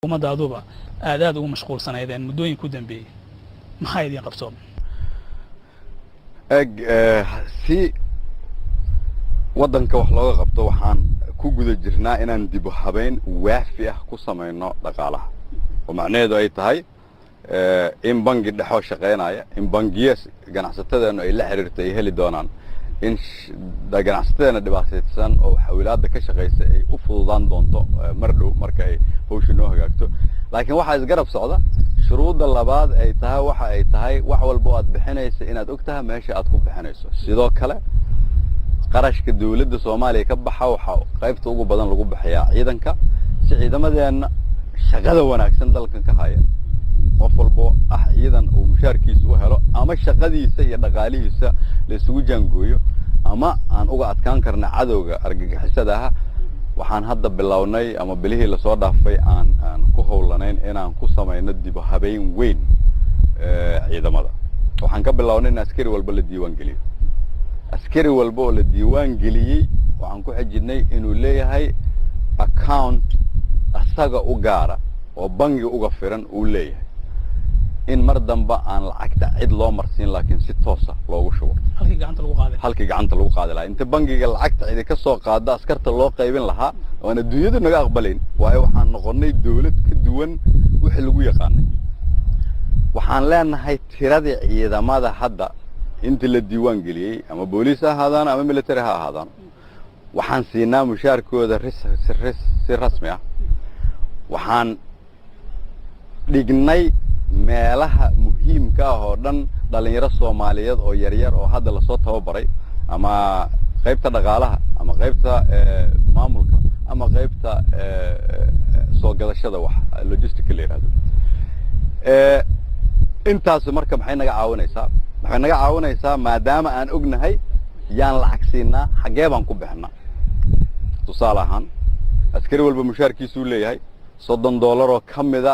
umada aduba aad ugu mashquulsanaydeen muddooyin ku dambeeyay maxay idin qabsoon si wadanka wax looga qabto waxaan ku guda jirnaa inaan dib u habeyn waafi ah ku sameeyno dhaqaalaha oo macnaheedu ay tahay in bangi dhaxo shaqeynaya in bangiyas ganacsatada ay la xiriirtay heli doonaan in ganacsatada dhibaataysan oo xawilaadda ka shaqeysa ay u fududaan doonto mar dhow marka ay hawshu noo hagaagto laakiin waxa isgarab socda shuruudda labaad ay tahay wax walba aad bixinayso inaad ogtahay meesha aad ku bixinayso sidoo kale qarashka dawladda Soomaaliya ka baxa waxa qaybta ugu badan lagu bixiyaa ciidanka si ciidamadeena shaqada wanaagsan dalkan ka haya qof walba ciidan oo mushaarkiisa u helo ama shaqadiisa iyo dhaqaalihiisa la isugu jaangooyo ama aan uga adkaan karna cadawga argagixisada ah waxaan hadda bilownay ama bilihii la soo dhaafay aan ku howlanayn inaan ku sameeyno dib u habeyn weyn ciidamada waxaan ka bilownay in askari walba la diiwaan geliyo askari walba oo la diiwaan geliyay waxaan ku xijinay inuu leeyahay account asaga u gaara oo bangi uga firan uu leeyahay in mar damba aan lacagta cid loo marsiin laakiin si toos ah loogu shubo halkii gacanta lagu qaadi lahaa inta bangiga lacagta cid ka soo qaada askarta loo qaybin lahaa waana dunyadu naga aqbalayn waayo waxaan noqonay dawlad ka duwan wixii lagu yaqaanay waxaan leenahay tiradii ciidamada hadda inta la diiwaan geliyay ama booliis ahaadaan ama military ha ahaadaan waxaan siinaa mushaarkooda si rasmi ah waxaan dhignay meelaha muhiimka ah oo dhan dhalinyaro Soomaaliyeed oo yar oo hadda la soo tababaray ama qaybta dhaqaalaha ama qaybta maamulka ama qaybta soo gadashada wax logistical yiraahdo intaas marka maxay naga caawinaysaa maadaama aan ognahay yaan lacag siinaa xagee baan ku bixinaa tusaale ahaan askari walba mushaarkiisu leeyahay $30 oo kamida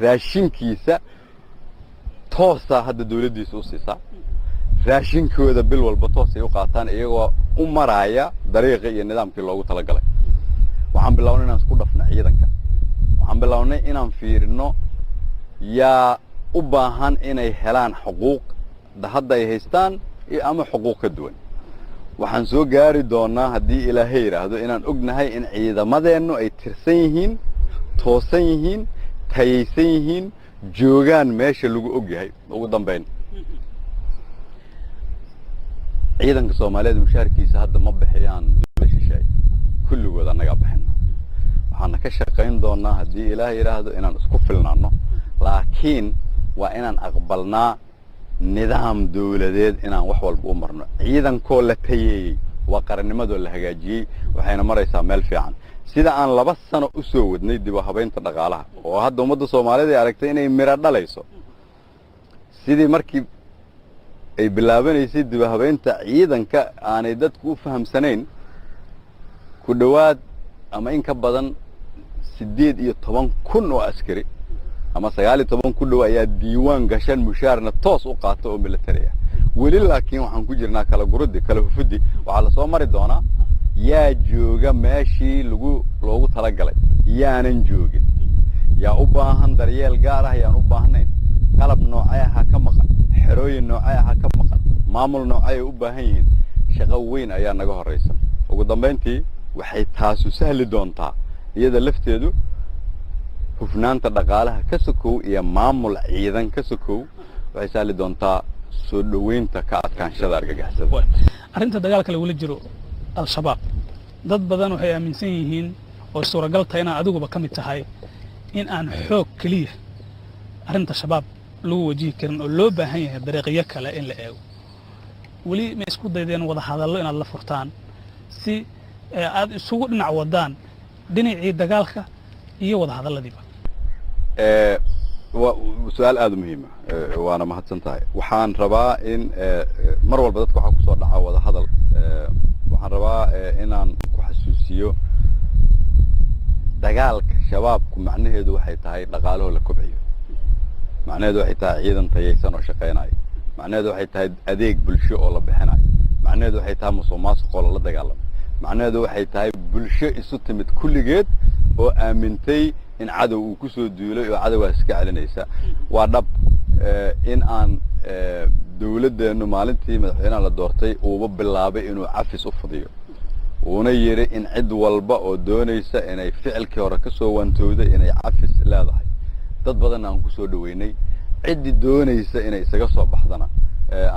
raashinkiisa toosa hadda dawladdiisu u siisaa raashinkooda bil walba toos ay u qaataan iyagoo u maraya dariiqa iyo nidaamkii loogu talagalay waxaan bilownay inaan isku dhafno ciidanka waxaan bilownay inaan fiirino yaa u baahan inay helaan xuquuq hadda ay haystaan ama xuquuq ka duwan waxaan soo gaari doonaa haddii Ilaahay yiraahdo inaan ognahay in ciidamadeenu ay tirsan yihiin toosan yihiin tayaysan yihiin joogaan meesha lagu ogyahay ugu dambeyn ciidanka Soomaaliyeed mushaarkiisa hadda ma bixiyaan shishay kulligood anaga bixina waxaan ka shaqeyn doonaa haddii Ilaahay yiraahdo inaan isku filnaano laakiin waa inaan aqbalnaa nidaam dawladeed inaan wax walba u marno ciidankoo la tayeeyay waa qarannimadoo la hagaajiyay waxayna maraysaa meel fiican sida aan 2 sano u soo wadnay dib u habeynta dhaqaalaha oo hadda ummadda Soomaaliyeed ay aragtay inay mira dhalayso sidii markii ay bilaabaneysay dib u habeynta ciidanka aanay dadku u fahamsanayn ku dhawaad ama in ka badan 18,000 oo askari ama 19 ku dhaw ayaa diiwaan gashan mushaarna toos u qaato oo military ah wali laakiin waxaan ku jirnaa kala gurudi kala hufudi waxa la soo mari doonaa yaa jooga meeshii loogu talagalay yaanan joogin yaa u baahan daryeel gaar ah yaan u baahnayn qalab noocay ah ka maqan xerooyin noocay ah ka maqan maamul noocay u baahan yihiin shaqo weyn ayaa naga horeysa ugu dambeyntii waxay taasu sahli doontaa iyada lafteedu hufnaanta dhaqaalaha ka sokow iyo maamul ciidan ka sokow waxay sahli doontaa soo dhaweynta ka adkaanshada argagixisada arrinta dagaalka lagu jiro al-shabaab dad badan waxay aaminsan yihiin oo suuragal tahay in adiguba kamid tahay in aan xoog kaliya arrinta shabaab lagu wajihi karin oo loo baahan yahay dariiqyo kale in la eego wali ma isku daydeen wada hadallo inaad la furtaan si aad isugu dhinac wadaan dhinacii dagaalka iyo wada hadalladiiba su'aal aad muhiim ah waana mahadsan tahay waxaan rabaa in mar walba dadku waxa ku soo dhaca wada hadal waxaan rabaa inaan ku xasuusiyo dagaalka shabaabku macnaheedu waxay tahay dhaqaalaha la kobciyo macnaheedu waxay tahay ciidan tayaysan oo shaqeynaya macnaheedu waxay tahay adeeg bulsho oo la bixinayo macnaheedu waxay tahay musuqmaasuq oo la dagaalamo macnaheedu waxay tahay bulsho isu timid kulligeed oo aamintay in cadow uu ku soo duulay oo cadowgaas iska celinaysa waa dhab in aan dawladdeenu maalintii madaxweynaha la doortay uuba bilaabay inuu cafis u fudiyo uuna yiri in cid walba oo doonaysa inay ficilkii hore ka soo wantowday inay cafis leedahay dad badan aan ku soo dhaweynay cid doonaysa inay isaga soo baxdana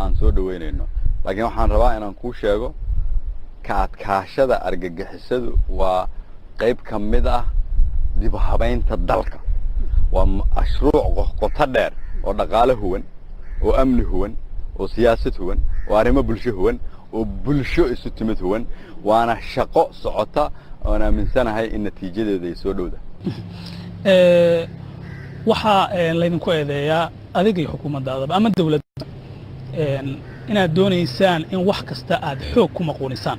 aan soo dhaweynayno laakiin waxaan rabaa inaan ku sheego kaadkaashada argagixisadu waa qayb ka mid ah dib u habaynta dalka waa mashruuc qoto dheer oo dhaqaale huwan oo amni huwan oo siyaasad huwan oo arrimo bulsho huwan oo bulsho isu timid huwan waana shaqo socota oo aan aaminsanahay in natiijadeedu ay soo dhowda waxa laydinku eedeeyaa adiga iyo xukuumaddaadaba ama dawladda inaad doonaysaan in wax kasta aad xoog ku maquunisaan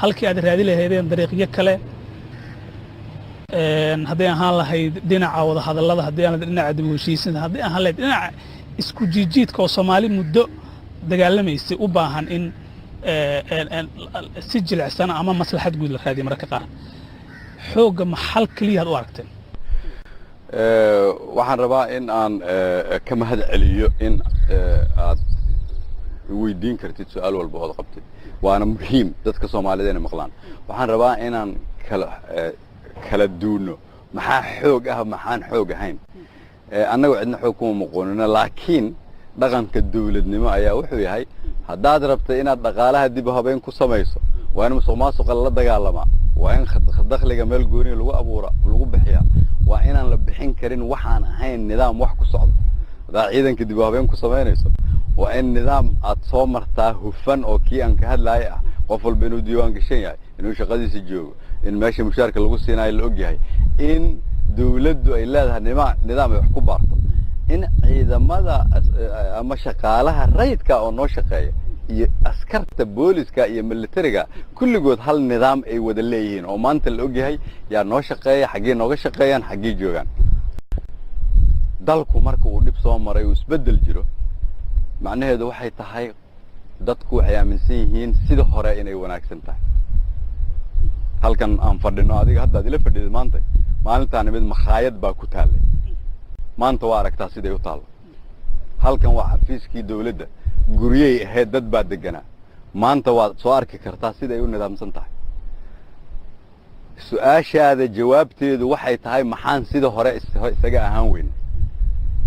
halkii aad raadi lahaydeen dariiqyo kale hadday ahaan lahayd dhinaca wada hadallada haddii aan dhinaca dib u heshiisinta haddii ahaan lahayd dhinaca isku jiijiidka oo Soomaali muddo dagaalamaysay u baahan in si jilicsan ama maslaxad guud la raadiyo marka qaar xooga maxal kaliya aad u aragteen waxaan rabaa in aan ka mahad celiyo in aad weydiin kartid su'aal walba oo qabtid waana muhiim dadka Soomaaliyeed inay maqlaan waxaan rabaa inaan kala duuno maxaa xoog ah maxaan xoog ahayn annagu cidna xoog kuma maqoonina laakiin dhaqanka dawladnimo ayaa wuxuu yahay haddaad rabtay inaad dhaqaalaha dib u habeyn ku samayso waa in musuqmaasuqa la dagaalamaa waa in dakhliga meel gooni lagu abuura lagu bixiyaa waa inaan la bixin karin waxaan ahayn nidaam wax ku socdo hadaa ciidanka dib u habeyn ku samaynayso waa in nidaam aad soo martaa hufan oo kii aan ka hadlaayay ah qof walba inuu diiwaan gashan yahay inuu shaqadiisa joogo in meesha mushaarka lagu siinayo la og yahay in dawladdu ay leedahay nidaam ay wax ku baarto in ciidamada ama shaqaalaha rayidka oo noo shaqeeya iyo askarta booliska iyo militariga kulligood hal nidaam ay wada leeyihiin oo maanta la og yahay yaa noo shaqeeya xaggee nooga shaqeeyaan xaggee joogaan dalku marka uu dhib soo maray uu isbedel jiro macnaheedu waxay tahay dadku waxay aaminsan yihiin sida hore inay wanaagsan tahay halkan aan fadhino adiga hadda ila fadhiday maanta maalintaan mid makhaayad baa ku taalay maanta waa aragtaa siday u taalo halkan waa xafiiskii dawladda guriyay ahayd dad baa deganaa maanta waad soo arki kartaa siday u nidaamsan tahay su'aashaada jawaabteedu waxay tahay maxaan sida hore isaga ahaan weyn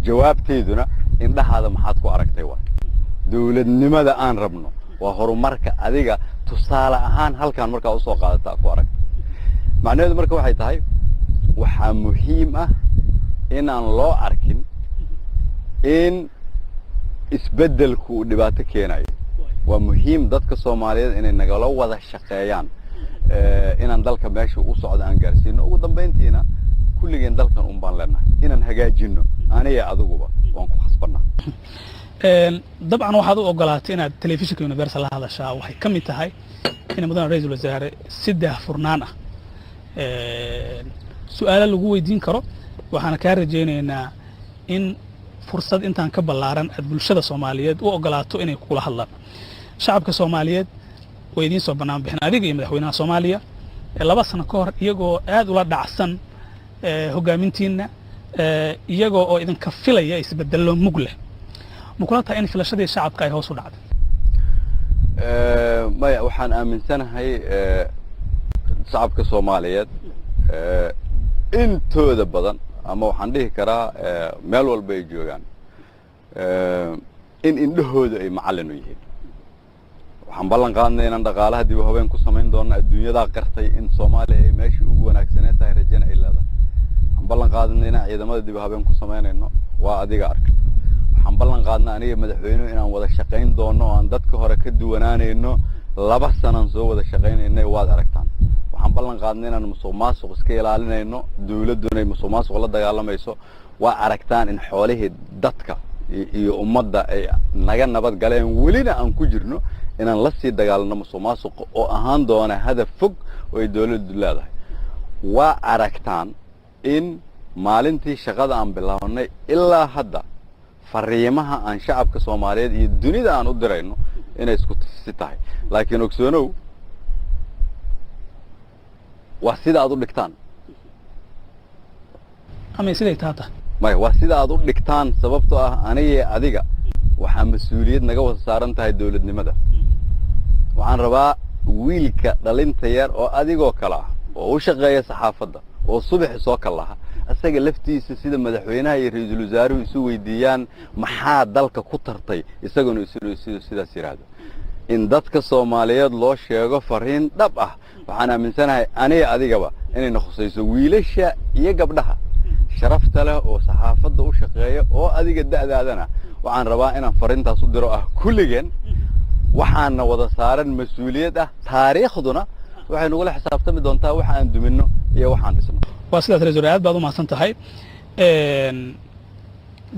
jawaabteeduna indhahaada maxaad ku aragtay waa dawladnimada aan rabno waa horumarka adiga tusaale ahaan halkan markaa u soo qaadataa ku arag macnaheedu marka waxay tahay waxaa muhiim ah inaan loo arkin in isbeddelku uu dhibaato keenayo waa muhiim dadka Soomaaliyeed inay nagala wada shaqeeyaan inaan dalka meesha u socdo aan gaarsiino ugu dambeyntiina kulligeen dalkan un baan leenahay inaan hagaajino aniga adiguba waan ku xasbanaa dabcan waxaad u ogolaatay inaad telefishinka Universal la hadashaa waxay ka mid tahay in mudane ra'iisul wasaare si daahfurnaan ah su'aalo lagu weydiin karo waxaan ka rajaynaynaa in fursad intaan ka ballaaran aad bulshada Soomaaliyeed u ogolaato inay kula hadlaan shacabka Soomaaliyeed way idin soo banaan bixin adiga iyo madaxweynaha Soomaaliya 2 sano ka hor iyagoo aad ula dhacsan hogaamintiina iyagoo oo idin ka filaya isbedelo mug leh mukulata in filashadii shacabka ay hoos u dhacday maya waxaan aaminsanahay shacabka Soomaaliyeed intooda badan ama waxaan dhihi karaa meel walba ay joogaan in indhahooda ay macallin u yihiin waxaan ballan qaadnay inaan dhaqaalaha dib u habeyn ku samayn doono adduunyada qartay in Soomaaliya ay meeshii ugu wanaagsanee tahay rajana ay leedahay waxaan ballan qaadnay inaan ciidamada dib u habeyn ku samaynayno waa adiga arka waxaan ballan qaadnay aniga madaxweynuhu inaan wada shaqayn doono oo aan dadka hore ka duwanaanayno 2 sano soo wada shaqaynaynay waad aragtaan waxaan ballan qaadnay inaan musuqmaasuq iska ilaalinayno dawladuna ay musuqmaasuq la dagaalamayso waa aragtaan in xoolihii dadka iyo ummadda ay naga nabad galeen welina aan ku jirno inaan la sii dagaalno musuqmaasuq oo ahaan doona hadaf fog oo ay dawladdu leedahay waa aragtaan in maalintii shaqada aan bilaabnay ilaa hadda fariimaha aan shacabka Soomaaliyeed iyo dunida aan u dirayno inay isku si tahay laakiin ogsoonow waa sida aad u dhigtaan ama siday taata maya waa sida aad u dhigtaan sababtoo ah aniga adiga waxaa mas-uuliyad naga wada saaran tahay dawladnimada waxaan rabaa wiilka dhalinta yar oo adigoo kale ah oo u shaqeeya saxaafadda oo subax soo kalaha asaga laftiisa sida madaxweynaha iyo ra'iisul wasaaruhu isu weydiiyaan maxaa dalka ku tartay isaguna sidaas yiraahdo in dadka Soomaaliyeed loo sheego fariin dhab ah waxaan aaminsanahay aniga adigaba inay noqosayso wiilasha iyo gabdhaha sharafta leh oo saxaafadda u shaqeeya oo adiga da'daadana waxaan rabaa inaan fariintaas u diro ah kulligeen waxaana wada saaran mas'uuliyad ah taariikhduna waxay nagu la xisaabtami doontaa waxa aan dumino iyo waxaan dhisno waa sidaas ra'iisul aad baad u mahadsan tahay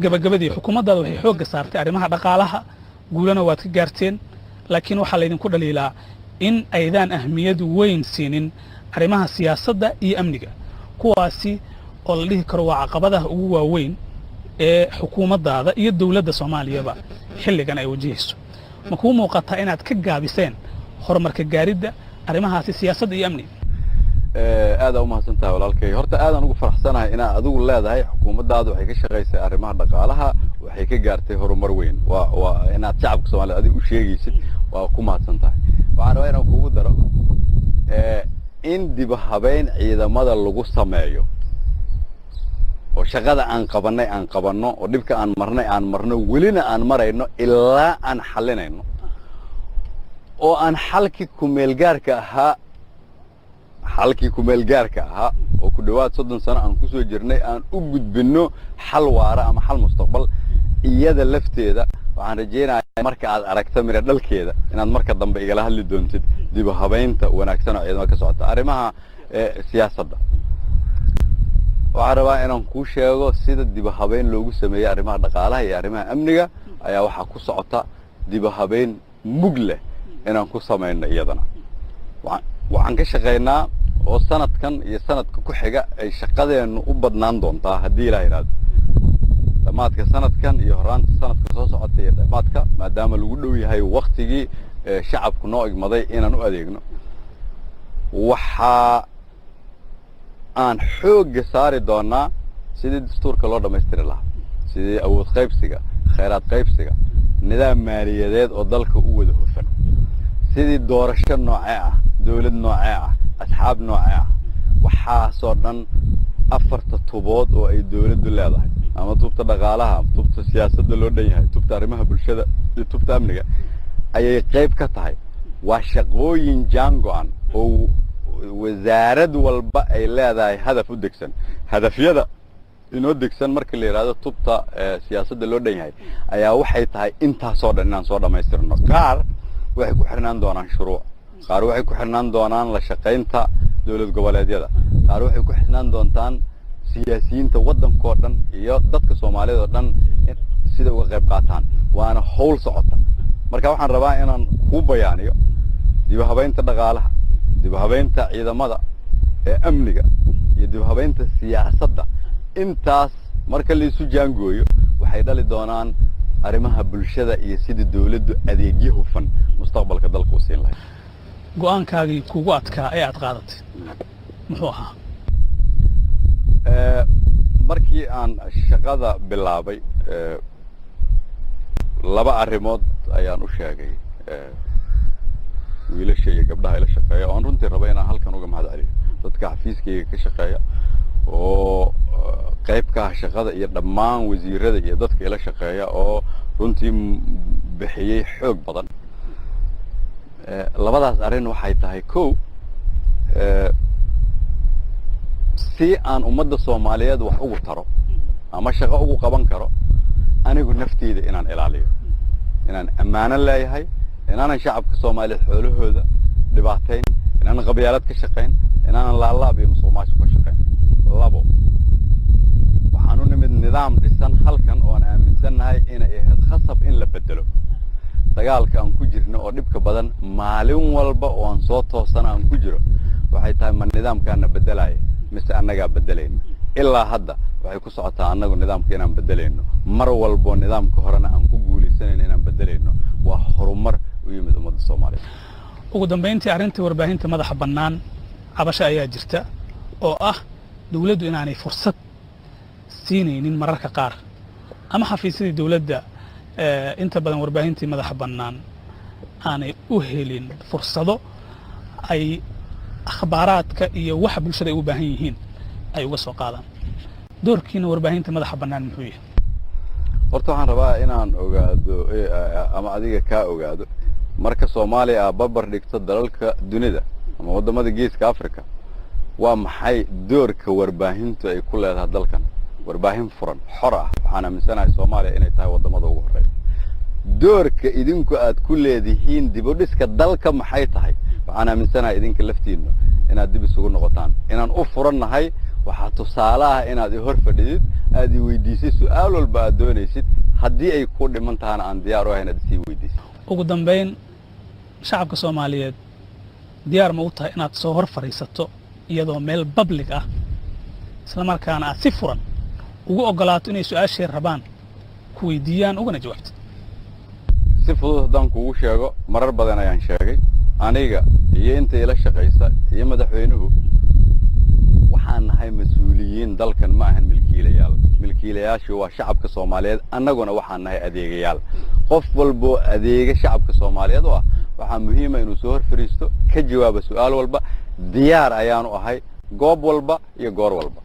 gabagabadii xukuumaddaadu waxay xoogga saartay arrimaha dhaqaalaha guulana waad ka gaarteen laakiin waxaa laydinku dhaliilaa in aydaan ahmiyad weyn siinin arrimaha siyaasadda iyo amniga kuwaasi oo la dhihi karo waa caqabadaha ugu waaweyn ee xukuumaddaada iyo dawladda Soomaaliyaba xilligan ay wajahayso ma kuu muuqataa inaad ka gaabiseen horumarka gaaridda arrimahaasi siyaasadda iyo amniga aad u mahadsantahay walaalkay horta aadaan ugu faraxsanahay inaad adigu leedahay xukuumaddaadu waxay ka shaqaysay arrimaha dhaqaalaha waxay ka gaartay horumar weyn waa inaad shacabka Soomaaliyeed adigu u sheegaysid waa ku mahadsantahay waxaan rabaa inaan kugu daro in dib habeyn ciidamada lagu sameeyo oo shaqada aan qabanno oo dhibka aan marno welina aan marayno ilaa aan xalinayno oo aan xalki ku meel gaarka ahaa oo ku dhawaad 30 sano aan ku soo jirnay aan u gudbino xal waara ama xal mustaqbal iyada lafteeda waxaan rajaynayaa marka aad aragto mira dhalkeeda inaad marka dambe igala hadli doontid dib habeynta wanaagsan oo ciidamada ka socota arrimaha siyaasadda waxaan rabaa inaan kuu sheego sida dib habeyn loogu sameeyo arrimaha dhaqaalaha iyo arrimaha amniga ayaa waxa ku socota dib habeyn mug leh inaan ku sameeyno iyadana waxaan ka shaqeynaa oo sanadkan iyo sanadka ku xiga ay shaqadeenu u badnaan doontaa haddii Ilaahay yiraahdo dhamaadka sanadkan iyo horaanta sanadka soo socota iyo dhamaadka maadaama lagu dhow yahay waqtigii shacabku noo igmaday inaan u adeegno waxa aan xoog saari doonaa sidii dastuurka loo dhameystiri lahaa sidii awood qaybsiga khayraad qaybsiga nidaam maaliyadeed oo dalka u wada hufan sidii doorasho noocee ah dawlad noocee ah asxaab noocee ah waxaa soo dhan afarta tubood oo ay dawladdu leedahay ama tubta dhaqaalaha tubta siyaasadda loo dhan yahay tubta arrimaha bulshada iyo tubta amniga ayay qayb ka tahay waa shaqooyin jaango'an oo wasaarad walba ay leedahay hadaf u degsan hadafyada inoo degsan marka la yiraahdo tubta siyaasadda loo dhan yahay ayaa waxay tahay intaas oo dhan inaan soo dhameystirno qaar waxay ku xirnaan doonaan shuruuc qaar waxay ku xirnaan doonaan la shaqaynta dawlad goboleedyada qaar waxay ku xirnaan doontaan siyaasiyiinta waddanka dhan iyo dadka Soomaaliyeed oo dhan sida uga qayb qaataan waana hawl socota marka waxaan rabaa inaan ku bayaaniyo dib habeynta dhaqaalaha dib habeynta ciidamada amniga iyo dib habeynta siyaasadda intaas marka la isu jaangooyo waxay dhali doonaan arrimaha bulshada iyo sida dawladdu adeegyo hufan mustaqbalka dalka u siin lahayd go'aankaagii kugu adkaa ee aad qaadatay muxuu ahaa markii aan shaqada bilaabay laba arrimood ayaan u sheegay wiilasha iyo gabdhaha ila shaqeeya oo runtii raba inaan halkan uga mahad celiyo dadka xafiiskayga ka shaqeeya oo qayb ka ah shaqada iyo dhammaan wasiirada iyo dadka ila shaqeeya oo runtii bixiyay xoog badan labadaas arrin waxay tahay kow si aan ummadda Soomaaliyeed wax ugu taro ama shaqo ugu qaban karo anigu nafteyda inaan ilaaliyo inaan ammaano leeyahay inaan shacabka Soomaaliyeed xoolahooda dhibaateyn inaan qabyaalad ka shaqeyn inaan laalaab iyo musuqmaasuq ka shaqeyn labo waxaan u nimid nidaam dhisan halkan oo aan aaminsanahay inay ahayd khasab in la bedelo dagaalka aan ku jirno oo dhibka badan maalin walba oo aan soo toosana aan ku jiro waxay tahay ma nidaamkaana bedelay mise annaga bedelayna ilaa hadda waxay ku socotaa annagu nidaamka inaan bedelayno mar walba nidaamka horena aan ku guuleysanayno inaan bedelayno waa horumar u yimid ummadda Soomaaliyeed ugu dambeyntii arrinta warbaahinta madaxa bannaan cabasho ayaa jirta oo ah dawladdu inaanay fursad siinaynin mararka qaar ama xafiisyadii dawladda inta badan warbaahintii madaxa bannaan aanay u helin fursado ay akhbaaraadka iyo waxa bulshada ay u baahan yihiin ay uga soo qaadaan doorkiina warbaahinta madaxa bannaan muxuu yahay horta waxaan rabaa inaan ogaado ama adiga kaa ogaado marka Soomaaliya ay barbar dhigto dalalka dunida ama wadamada geeska Afrika waa maxay doorka warbaahintu ay ku leedahay dalkan warbaahin furan xor ah waxaan aaminsanahay Soomaaliya inay tahay wadamada ugu horeeya doorka idinku aad ku leedihiin dib u dhiska dalka maxay tahay waxaan aaminsanahay idinka laftiina inaad dib isugu noqotaan inaan u furannahay waxa tusaale ah inaad hor fadhidid aad weydiisay su'aal walba aad doonaysid haddii ay ku dhiman tahay aan diyaar u ahay inaad sii weydiisid ugu dambeyn shacabka Soomaaliyeed diyaar ma u tahay inaad soo hor fariisato iyadoo meel public ah isla markaana aad si furan ugu ogolaato inay su'aashay rabaan ku weydiiyaan ugana jawaabto si fudud haddaan kugu sheego marar badan ayaan sheegay aniga iyo inta ila shaqaysa iyo madaxweynuhu waxaan nahay mas'uuliyiin dalkan ma ahan milkiilayaashu waa shacabka Soomaaliyeed annaguna waxaan nahay adeegayaal qof walbo adeega shacabka Soomaaliyeed waxaa muhiim ah inuu soo hor fariisto ka jawaabo su'aal walba diyaar ayaanu ahay goob walba iyo goor walba